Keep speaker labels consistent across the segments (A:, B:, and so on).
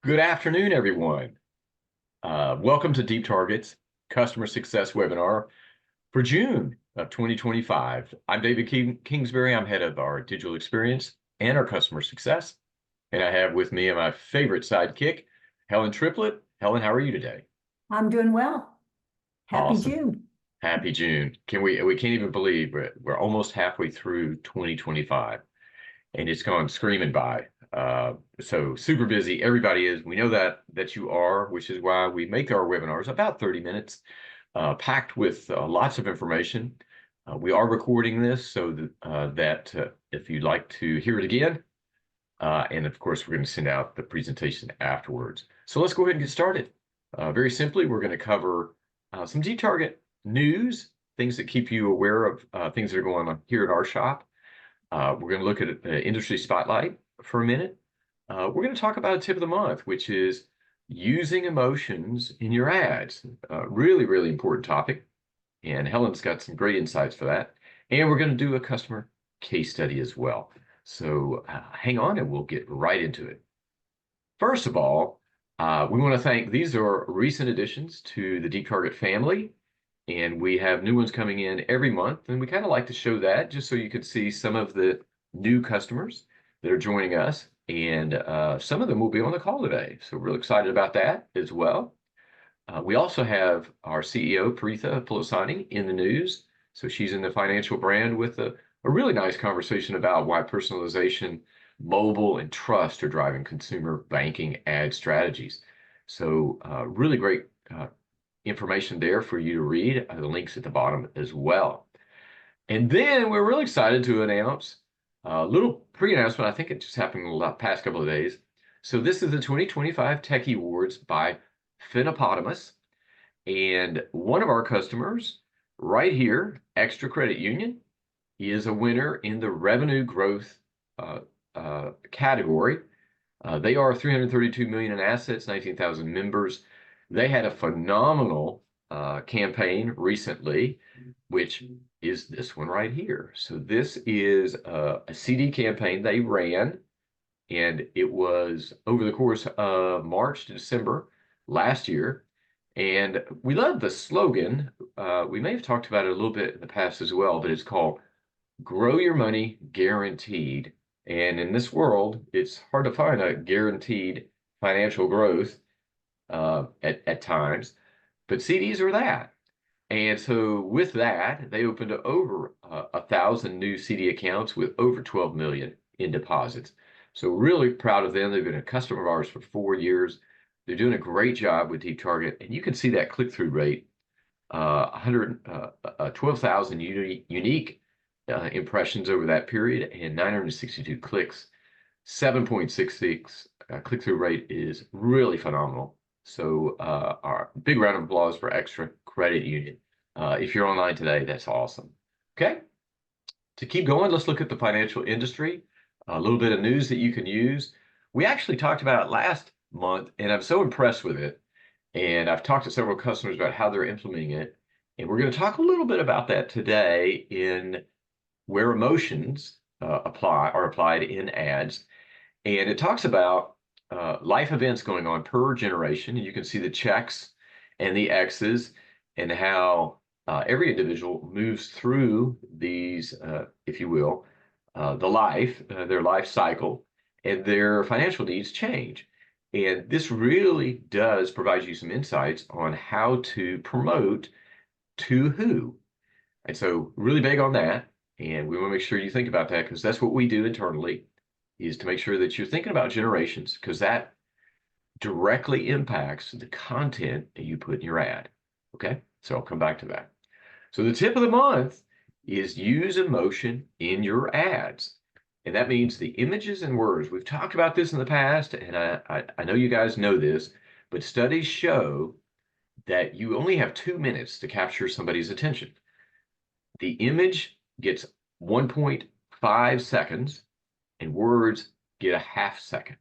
A: Good afternoon, everyone. Welcome to Deep Target's Customer Success Webinar for June of 2025. I'm David Kingsbury. I'm head of our digital experience and our customer success. And I have with me my favorite sidekick, Helen Triplett. Helen, how are you today?
B: I'm doing well. Happy
A: Awesome.
B: June.
A: Happy June. We can't even believe we're almost halfway through 2025 and it's gone screaming by. So super busy. Everybody is. We know that you are, which is why we make our webinars about 30 minutes, packed with lots of information. We are recording this so that if you'd like to hear it again, and of course, we're going to send out the presentation afterwards. So let's go ahead and get started. Very simply, we're going to cover some Deep Target news, things that keep you aware of things that are going on here at our shop. We're going to look at industry spotlight for a minute. We're going to talk about a tip of the month, which is using emotions in your ads. Really, really important topic. And Helen's got some great insights for that. And we're going to do a customer case study as well. So hang on and we'll get right into it. First of all, we want to thank, these are recent additions to the Deep Target family. And we have new ones coming in every month. And we kind of like to show that just so you could see some of the new customers that are joining us. And some of them will be on the call today. So we're really excited about that as well. We also have our CEO, Preetha Pulasani, in the news. So she's in the financial brand with a really nice conversation about why personalization, mobile, and trust are driving consumer banking ad strategies. So really great information there for you to read. The links at the bottom as well. And then we're really excited to announce a little pre-announcement. I think it just happened in the past couple of days. So this is the 2025 Techie Awards by Finnipotamus. And one of our customers right here, Extra Credit Union, is a winner in the revenue growth category. They are 332 million in assets, 19,000 members. They had a phenomenal campaign recently, which is this one right here. So this is a CD campaign they ran, and it was over the course of March to December last year. And we love the slogan. We may have talked about it a little bit in the past as well, but it's called Grow Your Money Guaranteed. And in this world, it's hard to find a guaranteed financial growth at times, but CDs are that. And so with that, they opened over 1,000 new CD accounts with over 12 million in deposits. So really proud of them. They've been a customer of ours for 4 years. They're doing a great job with Deep Target, and you can see that click-through rate, 12,000 unique impressions over that period and 962 clicks. 7.66 click-through rate is really phenomenal. So our big round of applause for Extra Credit Union. If you're online today, that's awesome. Okay, to keep going, let's look at the financial industry. A little bit of news that you can use. We actually talked about it last month, and I'm so impressed with it. And I've talked to several customers about how they're implementing it. And we're going to talk a little bit about that today in where emotions are applied in ads. And it talks about life events going on per generation. And you can see the checks and the X's and how every individual moves through these, if you will, their life cycle, and their financial needs change. And this really does provide you some insights on how to promote to who. And so really big on that. And we want to make sure you think about that, because that's what we do internally, is to make sure that you're thinking about generations, because that directly impacts the content that you put in your ad. Okay, so I'll come back to that. So the tip of the month is use emotion in your ads. And that means the images and words. We've talked about this in the past, and I know you guys know this, but studies show that you only have 2 minutes to capture somebody's attention. The image gets 1.5 seconds, and words get a half second.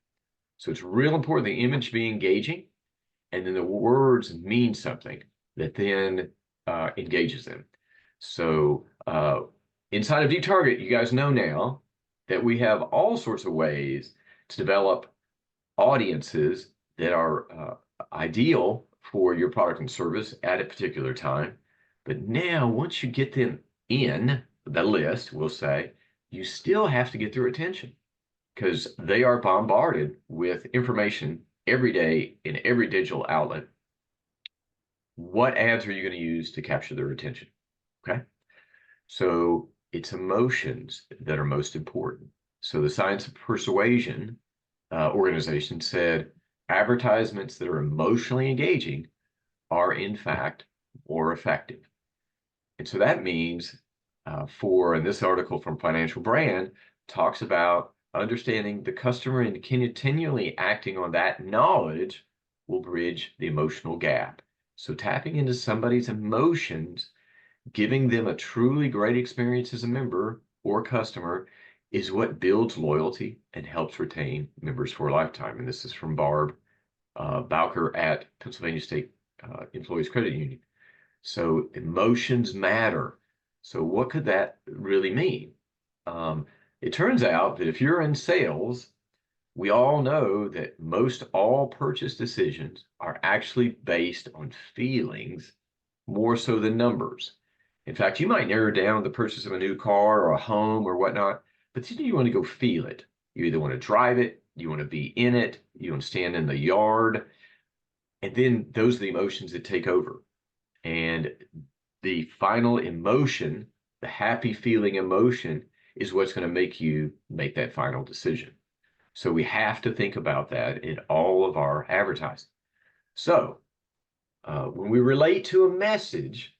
A: So it's real important the image be engaging, and then the words mean something that then engages them. So inside of Deep Target, you guys know now that we have all sorts of ways to develop audiences that are ideal for your product and service at a particular time. But now, once you get them in the list, we'll say, you still have to get their attention because they are bombarded with information every day in every digital outlet. What ads are you going to use to capture their attention? Okay. So it's emotions that are most important. So the Science of Persuasion organization said advertisements that are emotionally engaging are in fact more effective. And so that means and this article from Financial Brand talks about understanding the customer and continually acting on that knowledge will bridge the emotional gap. So tapping into somebody's emotions, giving them a truly great experience as a member or customer is what builds loyalty and helps retain members for a lifetime. And this is from Barb Bowker at Pennsylvania State Employees Credit Union. So emotions matter. So what could that really mean? It turns out that if you're in sales, we all know that most all purchase decisions are actually based on feelings more so than numbers. In fact, you might narrow down the purchase of a new car or a home or whatnot, but then you want to go feel it. You either want to drive it, you want to be in it, you want to stand in the yard, and then those are the emotions that take over. And the final emotion, the happy feeling emotion, is what's going to make you make that final decision. So we have to think about that in all of our advertising. So when we relate to a message,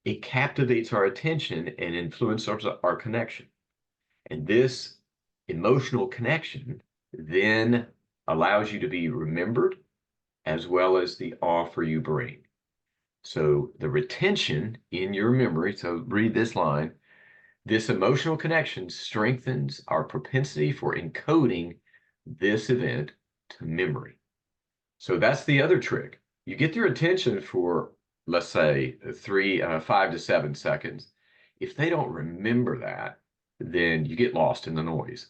A: it captivates our attention and influences our connection. And this emotional connection then allows you to be remembered as well as the offer you bring. So the retention in your memory, so read this line, this emotional connection strengthens our propensity for encoding this event to memory. So that's the other trick. You get their attention for, let's say, 5 to 7 seconds. If they don't remember that, then you get lost in the noise.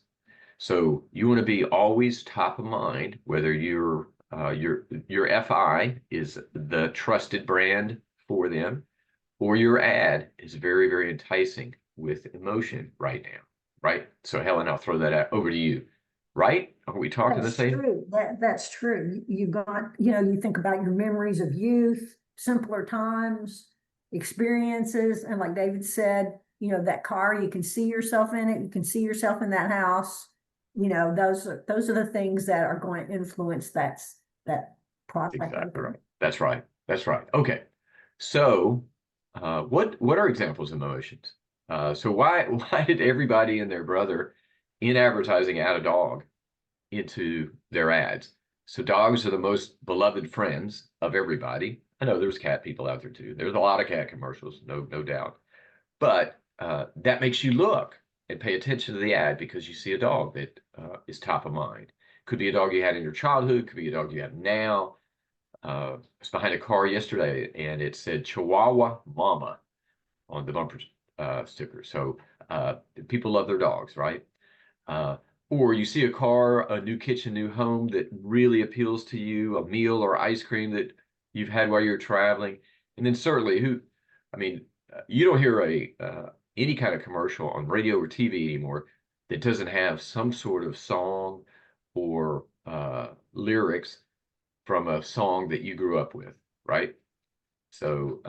A: So you want to be always top of mind, whether your FI is the trusted brand for them, or your ad is very, very enticing with emotion right now, right? So Helen, I'll throw that over to you. Right? Are we talking the same?
B: True. That's true. You got, you think about your memories of youth, simpler times, experiences, and like David said, that car, you can see yourself in it, you can see yourself in that house. Those are the things that are going to influence that product.
A: Exactly right. That's right. That's right. Okay. So what are examples of emotions? So why did everybody and their brother in advertising add a dog into their ads? So dogs are the most beloved friends of everybody. I know there's cat people out there too. There's a lot of cat commercials, no doubt. But that makes you look and pay attention to the ad because you see a dog that is top of mind. Could be a dog you had in your childhood, could be a dog you have now. I was behind a car yesterday and it said Chihuahua Mama on the bumper sticker. So people love their dogs, right? Or you see a car, a new kitchen, new home that really appeals to you, a meal or ice cream that you've had while you're traveling. And then certainly you don't hear any kind of commercial on radio or TV anymore that doesn't have some sort of song or lyrics from a song that you grew up with, right? So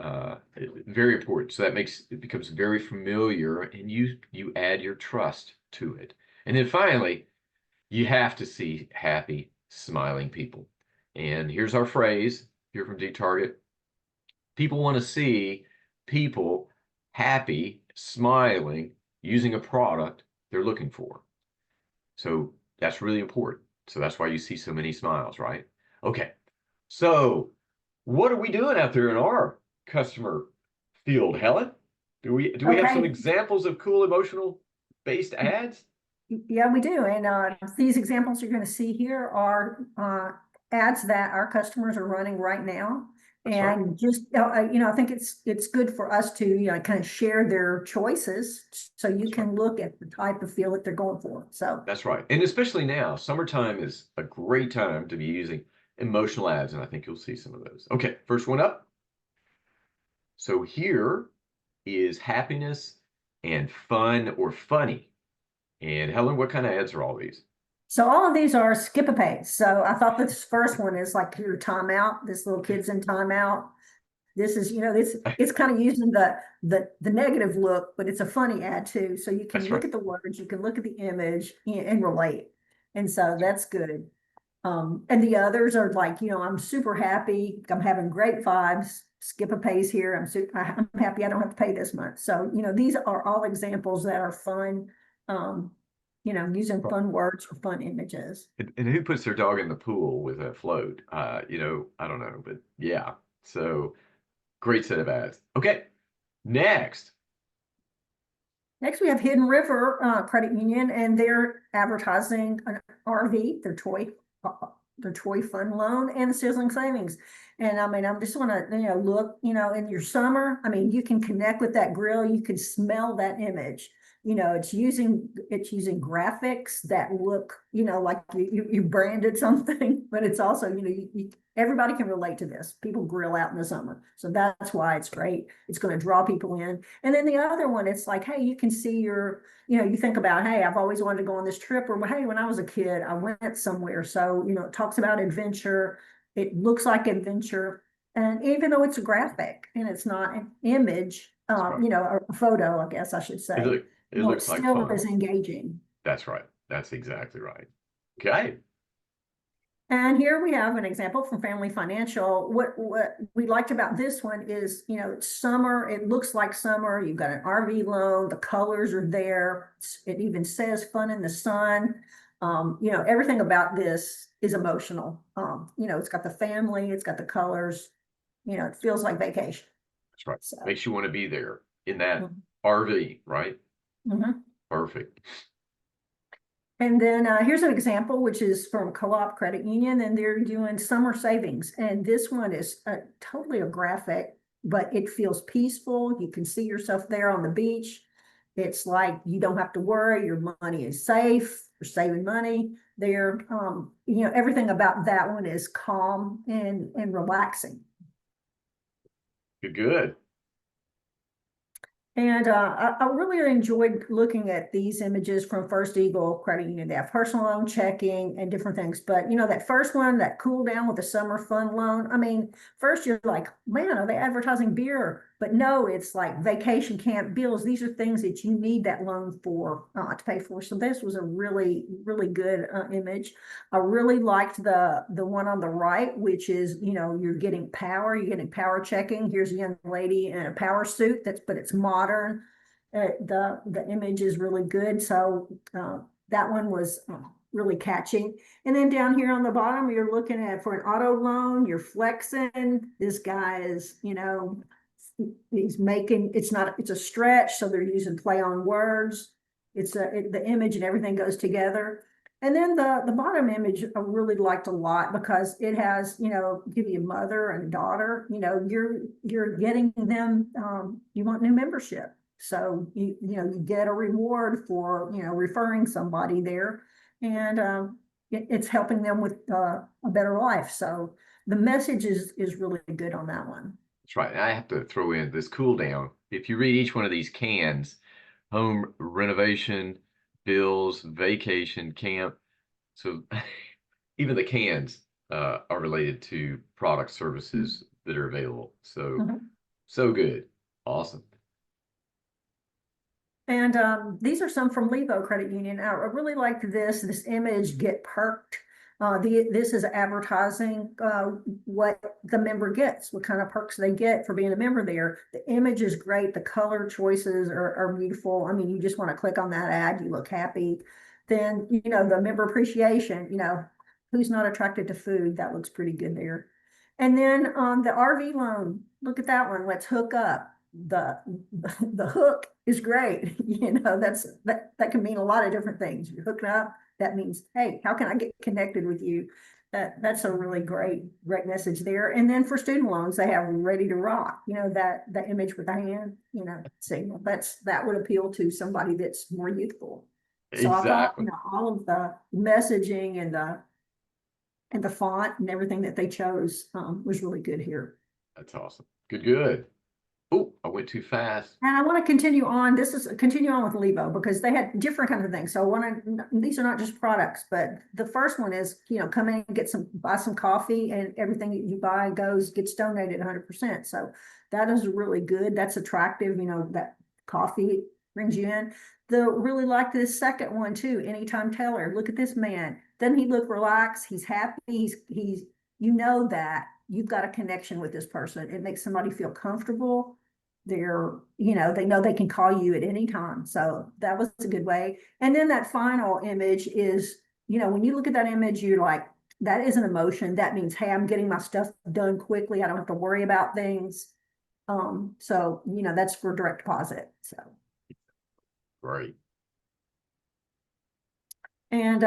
A: very important. So it becomes very familiar, and you add your trust to it. And then finally, you have to see happy, smiling people. And here's our phrase here from DTarget. People want to see people happy, smiling, using a product they're looking for. So that's really important. So that's why you see so many smiles, right? Okay. So what are we doing out there in our customer field, Helen? Do we have some examples of cool emotional based ads?
B: Yeah, we do. And these examples you're going to see here are ads that our customers are running right now.
A: That's
B: and
A: right.
B: just, I think it's good for us to, kind of share their choices so you can look at the type of feel that they're going for. So
A: that's right. And especially now, summertime is a great time to be using emotional ads, and I think you'll see some of those. Okay, first one up. So here is happiness and fun or funny. And Helen, what kind of ads are all these?
B: So all of these are skip a page. So I thought this first one is like your timeout, this little kid's in timeout. This is, this it's kind of using the negative look, but it's a funny ad too. So you can
A: That's
B: look
A: right.
B: at the words, you can look at the image and relate. And so that's good. And the others are like, I'm super happy. I'm having great vibes. Skip a page here. I'm happy I don't have to pay this month. So, these are all examples that are fun. Using fun words or fun images.
A: And who puts their dog in the pool with a float? I don't know, but yeah. So great set of ads. Okay, next.
B: Next, we have Hidden River Credit Union, and they're advertising an RV, their toy fun loan, and Sizzling Savings. And I mean, I just want to, look, in your summer. I mean, you can connect with that grill. You can smell that image. It's using graphics that look, like you branded something, but it's also, everybody can relate to this. People grill out in the summer, so that's why it's great. It's going to draw people in. And then the other one, it's like, hey, you can see you think about, hey, I've always wanted to go on this trip, or hey, when I was a kid, I went somewhere. So, it talks about adventure. It looks like adventure. And even though it's a graphic and it's not an image, a photo, I guess I should
A: It
B: say,
A: look it
B: it
A: looks like
B: still
A: fun.
B: is engaging.
A: That's right. That's exactly right. Okay.
B: And here we have an example from Family Financial. What we liked about this one is, it's summer. It looks like summer. You've got an RV loan. The colors are there. It even says fun in the sun. Everything about this is emotional. It's got the family. It's got the colors. It feels like vacation.
A: That's right.
B: So.
A: Makes you want to be there in that
B: Mhm.
A: RV, right?
B: Mhm.
A: Perfect.
B: And then here's an example, which is from Co-op Credit Union, and they're doing summer savings. And this one is totally a graphic, but it feels peaceful. You can see yourself there on the beach. It's like you don't have to worry. Your money is safe. You're saving money there. Everything about that one is calm and relaxing.
A: Good, good.
B: And I really enjoyed looking at these images from First Eagle Credit Union. They have personal loan, checking, and different things. But that first one, that cool down with the summer fun loan. I mean, first you're like, man, are they advertising beer? But no, it's like vacation camp bills. These are things that you need that loan for to pay for. So this was a really, really good image. I really liked the one on the right, which is, you're getting power checking. Here's a young lady in a power suit but it's modern. The image is really good. So that one was really catchy. And then down here on the bottom, you're looking at for an auto loan, you're flexing. This guy is, it's a stretch. So they're using play on words. The image and everything goes together. And then the bottom image I really liked a lot because it has, give you a mother and a daughter, you're getting them, you want new membership. So you get a reward for, referring somebody there, and it's helping them with a better life. So the message is really good on that one.
A: That's right. I have to throw in this cool down. If you read each one of these cans, home renovation, bills, vacation, camp. So even the cans are related to product services that are available. So,
B: Mhm.
A: so good. Awesome.
B: And these are some from Levo Credit Union. I really like this image, Get Perked. This is advertising what the member gets, what kind of perks they get for being a member there. The image is great. The color choices are beautiful. I mean, you just want to click on that ad, you look happy. Then, the member appreciation, who's not attracted to food? That looks pretty good there. And then the RV loan, look at that one. Let's hook up. The the hook is great. That can mean a lot of different things. You're hooking up. That means, hey, how can I get connected with you? That's a really great message there. And then for student loans, they have Ready to Rock. That image with the hand. Signal. That would appeal to somebody that's more youthful. So I thought,
A: Exactly.
B: all of the messaging and And the font and everything that they chose was really good here.
A: That's awesome. Good, good. Oh, I went too fast.
B: And I want to continue on with Levo because they had different kinds of things. So I want to, these are not just products, but the first one is, come in and buy some coffee, and everything that you buy gets donated 100%. So that is really good. That's attractive, that coffee brings you in. Really like this second one too, Anytime Teller. Look at this man. Doesn't he look relaxed? He's happy. That you've got a connection with this person. It makes somebody feel comfortable. They know they can call you at any time. So that was a good way. And then that final image is, when you look at that image, you're like, that is an emotion. That means, hey, I'm getting my stuff done quickly. I don't have to worry about things. So, that's for direct deposit. So.
A: Great.
B: And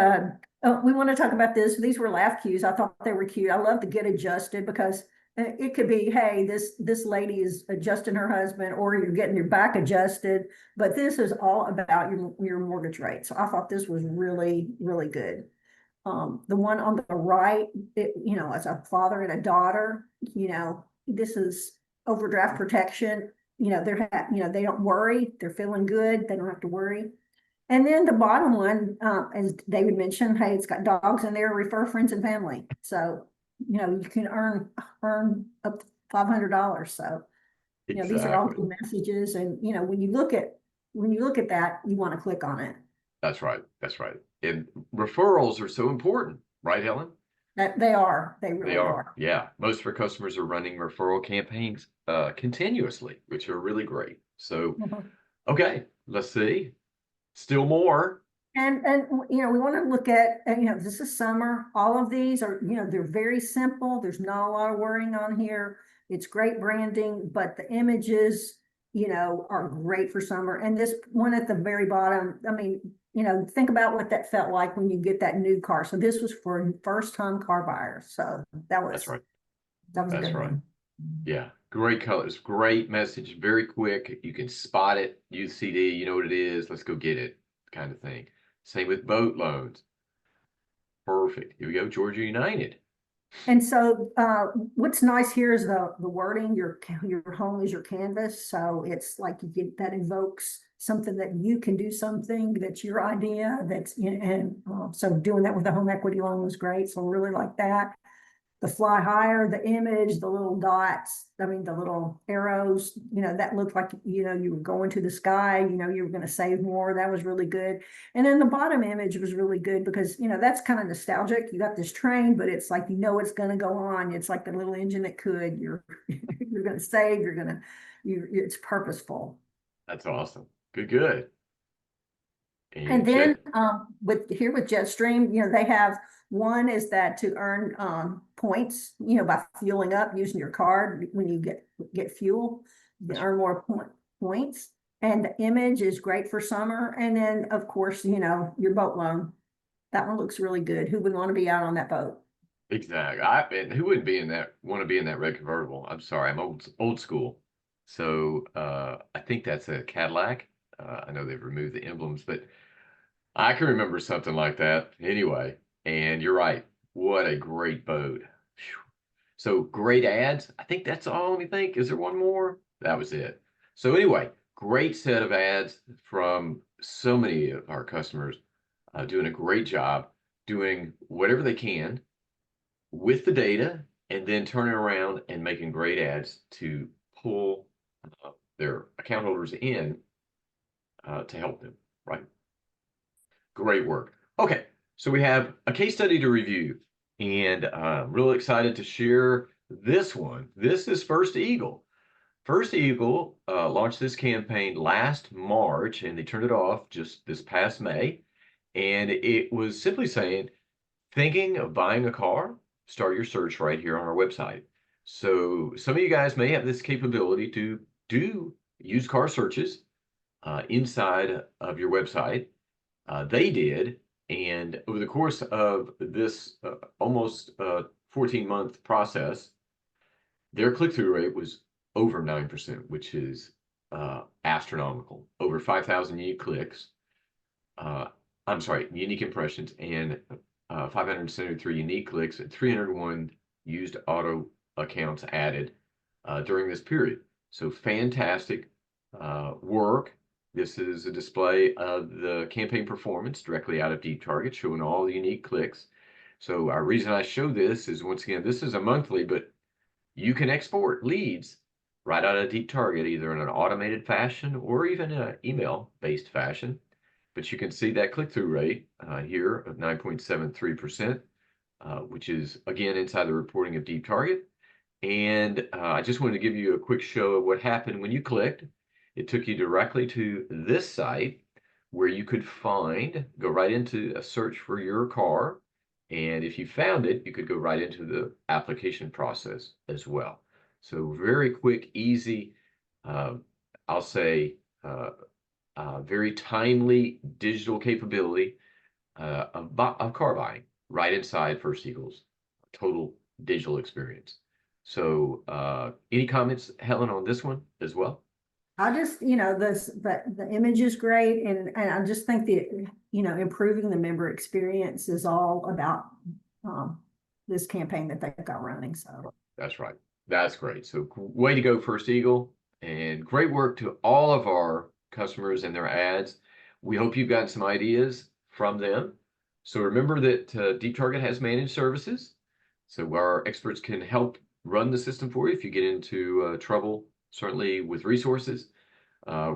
B: we want to talk about this. These were laugh cues. I thought they were cute. I love to get adjusted because it could be, hey, this lady is adjusting her husband, or you're getting your back adjusted. But this is all about your mortgage rate. So I thought this was really, really good. The one on the right, as a father and a daughter, this is overdraft protection. They don't worry. They're feeling good. They don't have to worry. And then the bottom one, as David mentioned, hey, it's got dogs in there, refer friends and family. So, you can earn up to $500. So, these are all
A: Exactly.
B: good messages. And, when you look at that, you want to click on it.
A: That's right. That's right. And referrals are so important, right, Helen?
B: That they are. They
A: They
B: really are.
A: Yeah. Most of our customers are running referral campaigns continuously, which are really great. So,
B: Mhm.
A: okay, let's see. Still more.
B: And we want to look at, this is summer. All of these are, they're very simple. There's not a lot of wording on here. It's great branding, but the images, are great for summer. And this one at the very bottom, I mean, think about what that felt like when you get that new car. So this was for first-time car buyers. So
A: That's right.
B: that was a
A: That's
B: good
A: right.
B: one.
A: Yeah. Great colors, great message, very quick. You can spot it, use CD, you know what it is, let's go get it, kind of thing. Same with boat loans. Perfect. Here we go, Georgia United.
B: And so what's nice here is the wording, your home is your canvas. So it's like that evokes something that you can do, something that's your idea, so doing that with the home equity loan was great. So really like that. The fly higher, the image, the little dots, the little arrows, that looked like, you were going to the sky, you were going to save more. That was really good. And then the bottom image was really good because, that's kind of nostalgic. You got this train, but it's like, it's going to go on. It's like the little engine that could, you're going to save, it's purposeful.
A: That's awesome. Good, good.
B: And
A: And
B: then
A: Jet,
B: with Jetstream, they have one is that to earn points, by fueling up using your card when you get fuel, you earn more points. And the image is great for summer. And then of course, your boat loan. That one looks really good. Who would want to be out on that boat?
A: exactly. And who wouldn't be in that, want to be in that red convertible? I'm sorry, I'm old school. So I think that's a Cadillac. I know they've removed the emblems, but I can remember something like that anyway. And you're right. What a great boat. Phew. So great ads. I think that's all. Let me think. Is there one more? That was it. So anyway, great set of ads from so many of our customers, doing a great job, doing whatever they can with the data, and then turning around and making great ads to pull their account holders in to help them. Right. Great work. Okay, so we have a case study to review, and I'm really excited to share this one. This is First Eagle. First Eagle launched this campaign last March, and they turned it off just this past May. And it was simply saying, thinking of buying a car, start your search right here on our website. So some of you guys may have this capability to do used car searches inside of your website. They did, and over the course of this almost 14-month process, their click-through rate was over 9%, which is astronomical. Over 5,000 unique clicks. I'm sorry, unique impressions, and 573 unique clicks, and 301 used auto accounts added during this period. So fantastic work. This is a display of the campaign performance directly out of DeepTarget, showing all the unique clicks. So our reason I show this is, once again, this is a monthly, but you can export leads right out of DeepTarget, either in an automated fashion or even an email-based fashion. But you can see that click-through rate here of 9.73%, which is, again, inside the reporting of DeepTarget. And I just wanted to give you a quick show of what happened when you clicked. It took you directly to this site where you could go right into a search for your car. And if you found it, you could go right into the application process as well. So very quick, easy, I'll say very timely digital capability of car buying right inside First Eagle's total digital experience. So any comments, Helen, on this one as well?
B: I just, the image is great, and I just think that, improving the member experience is all about this campaign that they've got running, so.
A: That's right. That's great. So way to go, First Eagle, and great work to all of our customers and their ads. We hope you've gotten some ideas from them. So remember that DeepTarget has managed services. So our experts can help run the system for you if you get into trouble, certainly with resources. How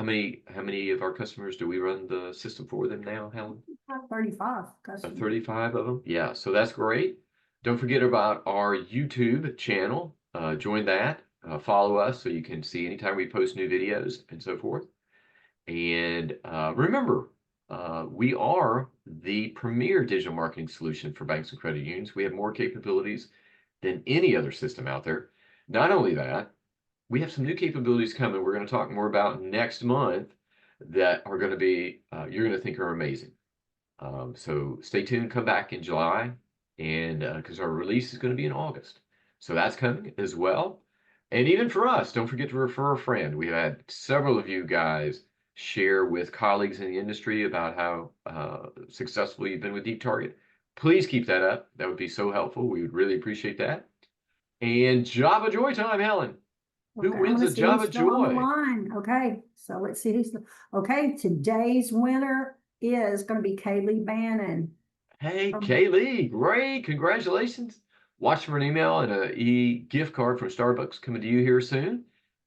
A: many of our customers do we run the system for them now, Helen?
B: 35 customers.
A: 35 of them. Yeah, so that's great. Don't forget about our YouTube channel. Join that. Follow us so you can see anytime we post new videos and so forth. And remember, we are the premier digital marketing solution for banks and credit unions. We have more capabilities than any other system out there. Not only that, we have some new capabilities coming we're going to talk more about next month that are going to be, you're going to think are amazing. So stay tuned, come back in July, and because our release is going to be in August. So that's coming as well. And even for us, don't forget to refer a friend. We've had several of you guys share with colleagues in the industry about how successful you've been with DeepTarget. Please keep that up. That would be so helpful. We would really appreciate that. And Java Joy time, Helen. Who
B: Okay,
A: wins
B: I
A: a
B: wanna see who's
A: Java
B: still on the
A: Joy?
B: line. Okay, so let's see who's, okay, today's winner is gonna be Kaylee Bannon.
A: Hey,
B: from-
A: Kaylee, great, congratulations. Watch for an email and a gift card from Starbucks coming to you here soon.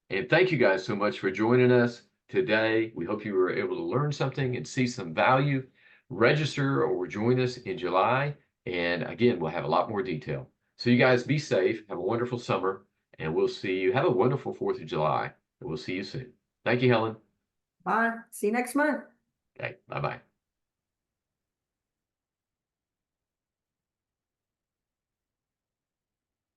A: And thank you guys so much for joining us today. We hope you were able to learn something and see some value. Register or join us in July. And again, we'll have a lot more detail. So you guys be safe, have a wonderful summer, and we'll see you. Have a wonderful 4th of July, and we'll see you soon. Thank you, Helen.
B: Bye, see you next month.
A: Okay, bye-bye.